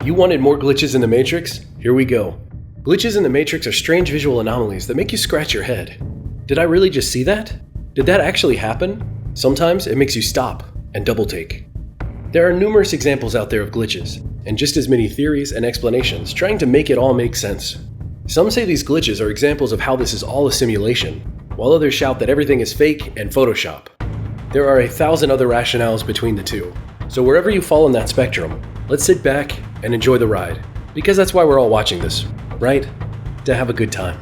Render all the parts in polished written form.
You wanted more glitches in the Matrix? Here we go. Glitches in the Matrix are strange visual anomalies that make you scratch your head. Did I really just see that? Did that actually happen? Sometimes it makes you stop and double take. There are numerous examples out there of glitches, and just as many theories and explanations trying to make it all make sense. Some say these glitches are examples of how this is all a simulation, while others shout that everything is fake and Photoshop. There are 1,000 other rationales between the two, so wherever you fall in that spectrum, let's sit back and enjoy the ride, because that's why we're all watching this, right? To have a good time.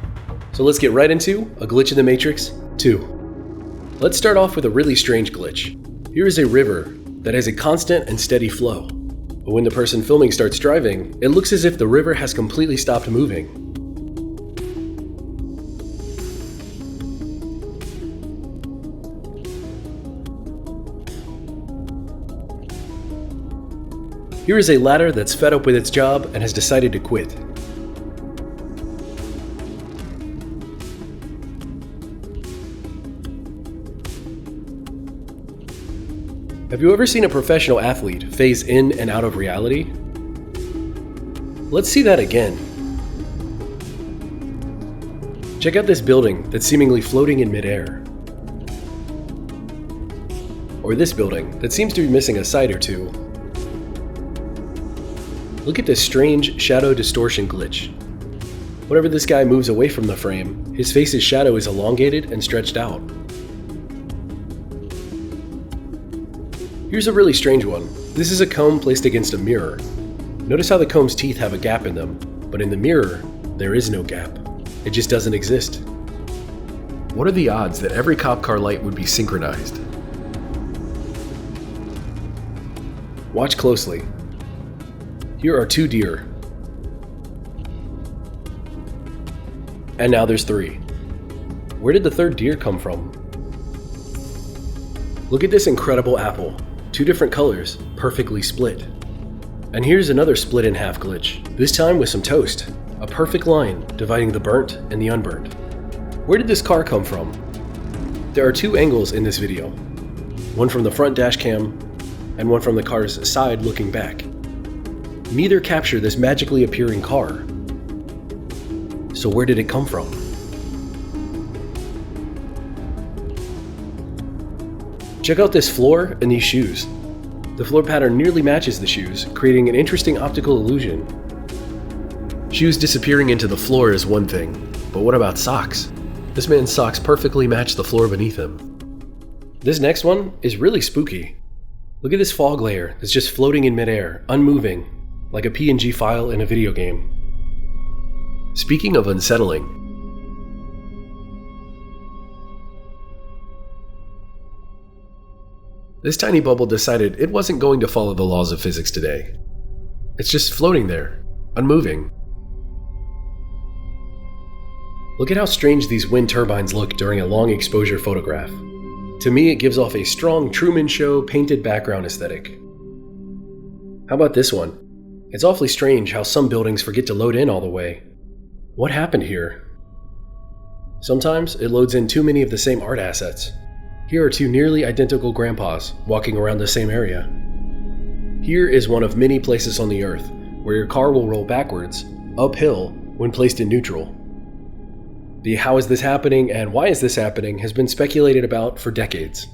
So let's get right into A Glitch in the Matrix 2. Let's start off with a really strange glitch. Here is a river that has a constant and steady flow, but when the person filming starts driving, it looks as if the river has completely stopped moving. Here is a ladder that's fed up with its job and has decided to quit. Have you ever seen a professional athlete phase in and out of reality? Let's see that again. Check out this building that's seemingly floating in midair. Or this building that seems to be missing a side or two. Look at this strange shadow distortion glitch. Whenever this guy moves away from the frame, his face's shadow is elongated and stretched out. Here's a really strange one. This is a comb placed against a mirror. Notice how the comb's teeth have a gap in them, but in the mirror, there is no gap. It just doesn't exist. What are the odds that every cop car light would be synchronized? Watch closely. Here are 2 deer. And now there's 3. Where did the 3rd deer come from? Look at this incredible apple. 2 different colors, perfectly split. And here's another split in half glitch, this time with some toast. A perfect line dividing the burnt and the unburnt. Where did this car come from? There are 2 angles in this video. One from the front dash cam, and one from the car's side looking back. Neither capture this magically appearing car. So where did it come from? Check out this floor and these shoes. The floor pattern nearly matches the shoes, creating an interesting optical illusion. Shoes disappearing into the floor is one thing, but what about socks? This man's socks perfectly match the floor beneath him. This next one is really spooky. Look at this fog layer that's just floating in midair, unmoving, like a PNG file in a video game. Speaking of unsettling, this tiny bubble decided it wasn't going to follow the laws of physics today. It's just floating there, unmoving. Look at how strange these wind turbines look during a long exposure photograph. To me, it gives off a strong Truman Show painted background aesthetic. How about this one? It's awfully strange how some buildings forget to load in all the way. What happened here? Sometimes it loads in too many of the same art assets. Here are 2 nearly identical grandpas walking around the same area. Here is one of many places on the earth where your car will roll backwards, uphill, when placed in neutral. The how is this happening and why is this happening has been speculated about for decades.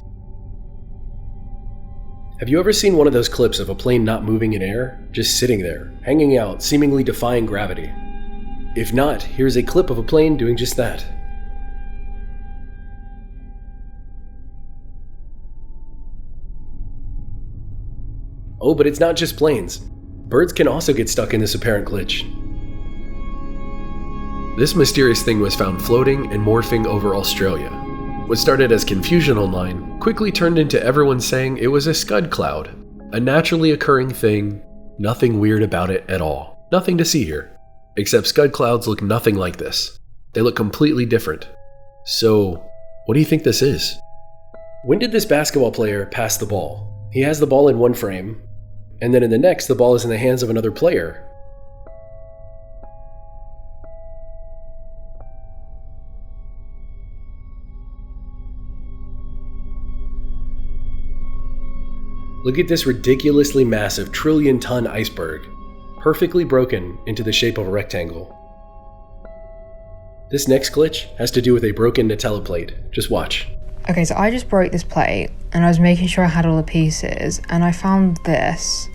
Have you ever seen one of those clips of a plane not moving in air, just sitting there, hanging out, seemingly defying gravity? If not, here's a clip of a plane doing just that. Oh, but it's not just planes. Birds can also get stuck in this apparent glitch. This mysterious thing was found floating and morphing over Australia. What started as confusion online quickly turned into everyone saying it was a scud cloud, a naturally occurring thing, nothing weird about it at all. Nothing to see here. Except scud clouds look nothing like this. They look completely different. So, what do you think this is? When did this basketball player pass the ball? He has the ball in one frame, and then in the next the ball is in the hands of another player. Look at this ridiculously massive trillion-ton iceberg. perfectly broken into the shape of a rectangle. This next glitch has to do with a broken Nutella plate. Just watch. Okay, so I just broke this plate and I was making sure I had all the pieces and I found this.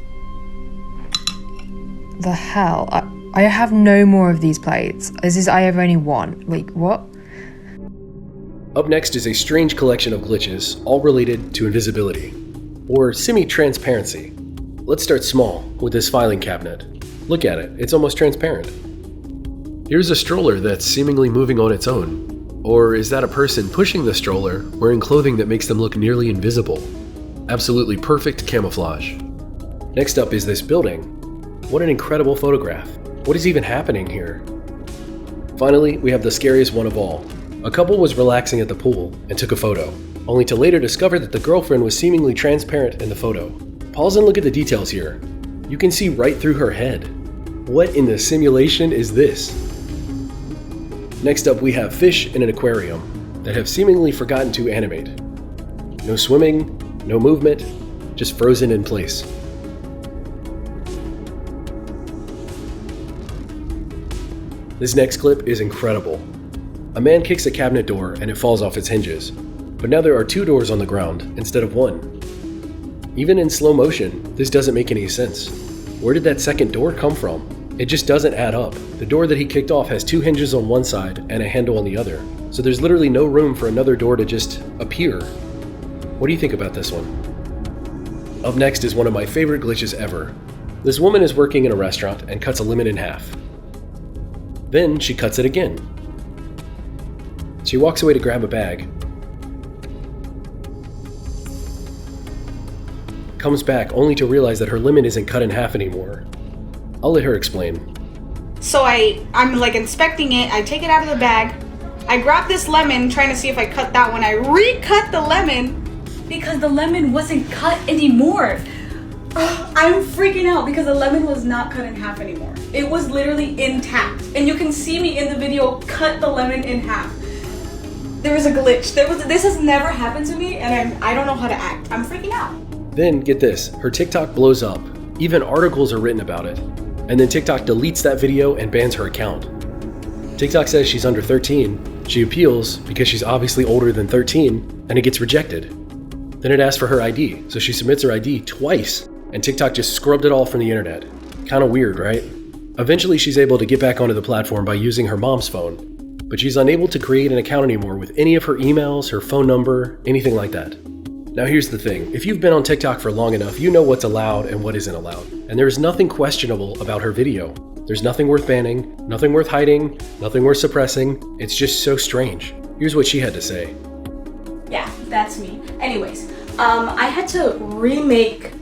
The hell? I have no more of these plates. I have only one. Wait, what? Up next is a strange collection of glitches, all related to invisibility, or semi-transparency. Let's start small with this filing cabinet. Look at it, it's almost transparent. Here's a stroller that's seemingly moving on its own. Or is that a person pushing the stroller wearing clothing that makes them look nearly invisible? Absolutely perfect camouflage. Next up is this building. What an incredible photograph. What is even happening here? Finally, we have the scariest one of all. A couple was relaxing at the pool and took a photo, only to later discover that the girlfriend was seemingly transparent in the photo. Pause and look at the details here. You can see right through her head. What in the simulation is this? Next up, we have fish in an aquarium that have seemingly forgotten to animate. No swimming, no movement, just frozen in place. This next clip is incredible. A man kicks a cabinet door and it falls off its hinges, but now there are 2 doors on the ground instead of 1. Even in slow motion, this doesn't make any sense. Where did that second door come from? It just doesn't add up. The door that he kicked off has 2 hinges on one side and a handle on the other, so there's literally no room for another door to just appear. What do you think about this one? Up next is one of my favorite glitches ever. This woman is working in a restaurant and cuts a lemon in half. Then she cuts it again. She walks away to grab a bag. Comes back only to realize that her lemon isn't cut in half anymore. I'll let her explain. So I'm like inspecting it, I take it out of the bag, I grab this lemon trying to see if I cut that one, I recut the lemon because the lemon wasn't cut anymore. I'm freaking out because the lemon was not cut in half anymore. It was literally intact. And you can see me in the video cut the lemon in half. There was a glitch. This has never happened to me and I don't know how to act. I'm freaking out. Then, get this, her TikTok blows up. Even articles are written about it. And then TikTok deletes that video and bans her account. TikTok says she's under 13. She appeals because she's obviously older than 13, and it gets rejected. Then it asks for her ID, so she submits her ID twice, and TikTok just scrubbed it all from the internet. Kinda weird, right? Eventually she's able to get back onto the platform by using her mom's phone, but she's unable to create an account anymore with any of her emails, her phone number, anything like that. Now here's the thing, if you've been on TikTok for long enough, you know what's allowed and what isn't allowed. And there is nothing questionable about her video. There's nothing worth banning, nothing worth hiding, nothing worth suppressing. It's just so strange. Here's what she had to say. Yeah, that's me. Anyways, I had to remake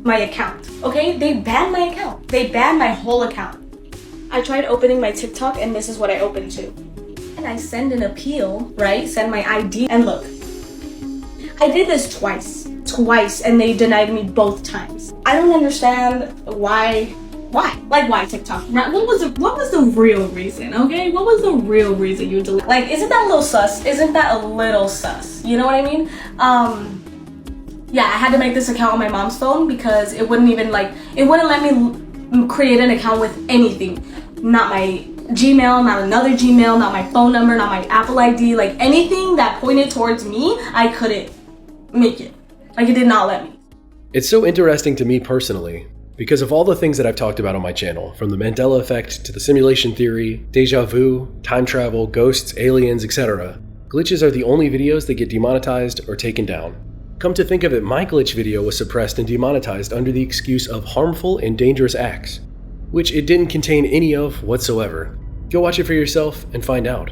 my account, okay? They banned my account. They banned my whole account. I tried opening my TikTok and this is what I opened to. And I send an appeal, right? Send my ID and look. I did this twice and they denied me both times. I don't understand why? Like why TikTok? What was the real reason, okay? What was the real reason you deleted? Like, isn't that a little sus? Isn't that a little sus? You know what I mean? Yeah, I had to make this account on my mom's phone because it wouldn't let me create an account with anything. Not my Gmail, not another Gmail, not my phone number, not my Apple ID, like anything that pointed towards me, I couldn't make it. Like, it did not let me. It's so interesting to me personally, because of all the things that I've talked about on my channel, from the Mandela effect to the simulation theory, deja vu, time travel, ghosts, aliens, etc. Glitches are the only videos that get demonetized or taken down. Come to think of it, my glitch video was suppressed and demonetized under the excuse of harmful and dangerous acts, which it didn't contain any of whatsoever. Go watch it for yourself and find out.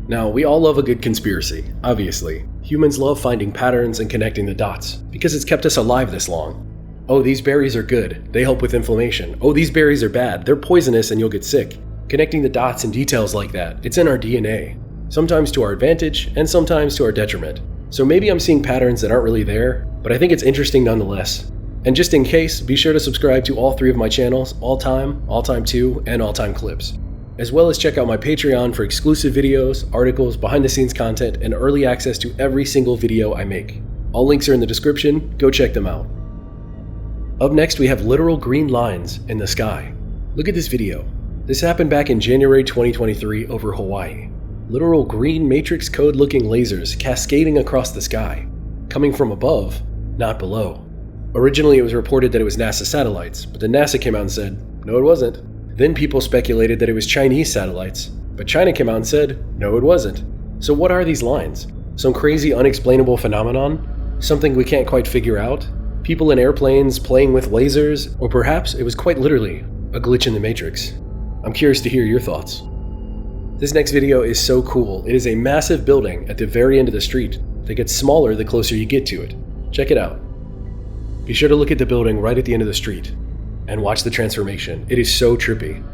Now, we all love a good conspiracy, obviously. Humans love finding patterns and connecting the dots, because it's kept us alive this long. Oh, these berries are good, they help with inflammation. Oh, these berries are bad, they're poisonous and you'll get sick. Connecting the dots and details like that, it's in our DNA. Sometimes to our advantage, and sometimes to our detriment. So maybe I'm seeing patterns that aren't really there, but I think it's interesting nonetheless. And just in case, be sure to subscribe to all 3 of my channels, All Time 2, and All Time Clips. As well as check out my Patreon for exclusive videos, articles, behind the scenes content, and early access to every single video I make. All links are in the description, go check them out. Up next we have literal green lines in the sky. Look at this video. This happened back in January 2023 over Hawaii. Literal green matrix code looking lasers cascading across the sky, coming from above, not below. Originally it was reported that it was NASA satellites, but then NASA came out and said, no it wasn't. Then people speculated that it was Chinese satellites, but China came out and said, no it wasn't. So what are these lines? Some crazy unexplainable phenomenon? Something we can't quite figure out? People in airplanes playing with lasers? Or perhaps it was quite literally a glitch in the matrix? I'm curious to hear your thoughts. This next video is so cool. It is a massive building at the very end of the street that gets smaller the closer you get to it. Check it out. Be sure to look at the building right at the end of the street and watch the transformation. It is so trippy.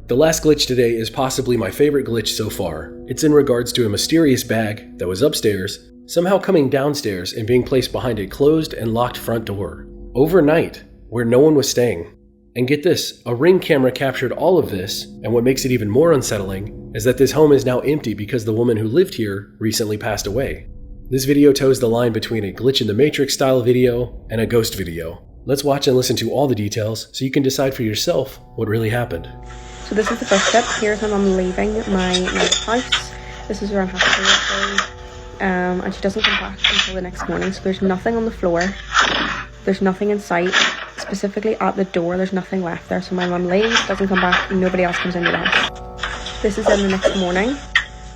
The last glitch today is possibly my favorite glitch so far. It's in regards to a mysterious bag that was upstairs, somehow coming downstairs and being placed behind a closed and locked front door, overnight, where no one was staying. And get this, a Ring camera captured all of this, and what makes it even more unsettling is that this home is now empty because the woman who lived here recently passed away. This video toes the line between a glitch in the Matrix style video and a ghost video. Let's watch and listen to all the details so you can decide for yourself what really happened. So this is the first step. Here's my mum leaving my neighbour's house. This is around 3:30, and she doesn't come back until the next morning. So there's nothing on the floor. There's nothing in sight. Specifically at the door, there's nothing left there. So my mum leaves, doesn't come back, and nobody else comes into the house. This is in the next morning.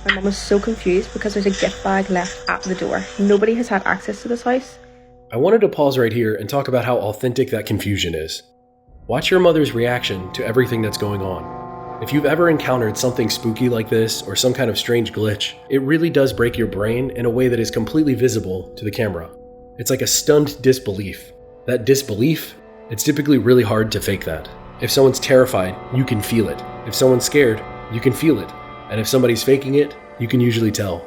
My mum was so confused because there's a gift bag left at the door. Nobody has had access to this house. I wanted to pause right here and talk about how authentic that confusion is. Watch your mother's reaction to everything that's going on. If you've ever encountered something spooky like this or some kind of strange glitch, it really does break your brain in a way that is completely visible to the camera. It's like a stunned disbelief. That disbelief, it's typically really hard to fake that. If someone's terrified, you can feel it. If someone's scared, you can feel it. And if somebody's faking it, you can usually tell.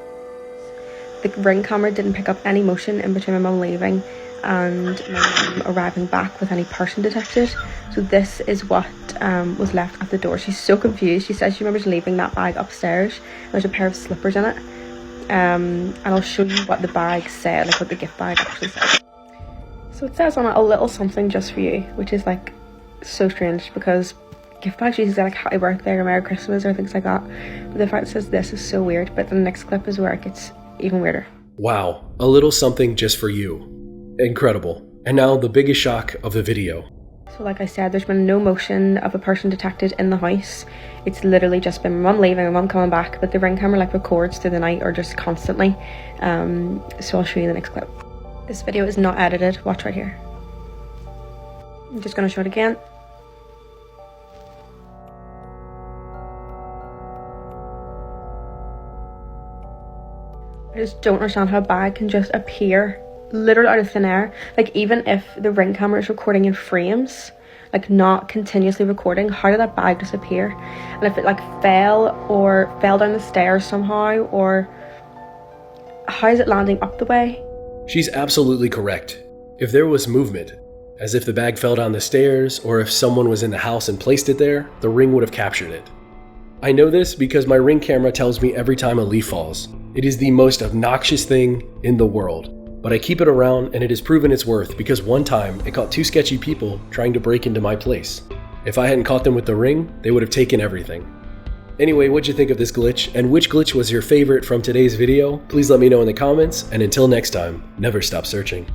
The Ring camera didn't pick up any motion in between my mum leaving and my mum arriving back with any person detected. So this is what was left at the door. She's so confused. She says she remembers leaving that bag upstairs. There's a pair of slippers in it. And I'll show you what the bag said, like what the gift bag actually said. So it says on it, a little something just for you, which is like so strange because gift bags usually say like happy birthday or Merry Christmas or things like that. But the fact it says this is so weird. But the next clip is where it gets even weirder. Wow, a little something just for you. Incredible. And now the biggest shock of the video. So like I said, there's been no motion of a person detected in the house. It's literally just been my mum leaving, my mum coming back, but the Ring camera like records through the night or just constantly. So I'll show you the next clip. This video is not edited. Watch right here. I'm just going to show it again. I just don't understand how a bag can just appear literally out of thin air. Like even if the Ring camera is recording in frames, like not continuously recording, how did that bag disappear? And if it like fell down the stairs somehow, or how is it landing up the way? She's absolutely correct. If there was movement, as if the bag fell down the stairs or if someone was in the house and placed it there, the Ring would have captured it. I know this because my Ring camera tells me every time a leaf falls. It is the most obnoxious thing in the world. But I keep it around and it has proven its worth because one time it caught two sketchy people trying to break into my place. If I hadn't caught them with the Ring, they would have taken everything. Anyway, what'd you think of this glitch? And which glitch was your favorite from today's video? Please let me know in the comments, and until next time, never stop searching.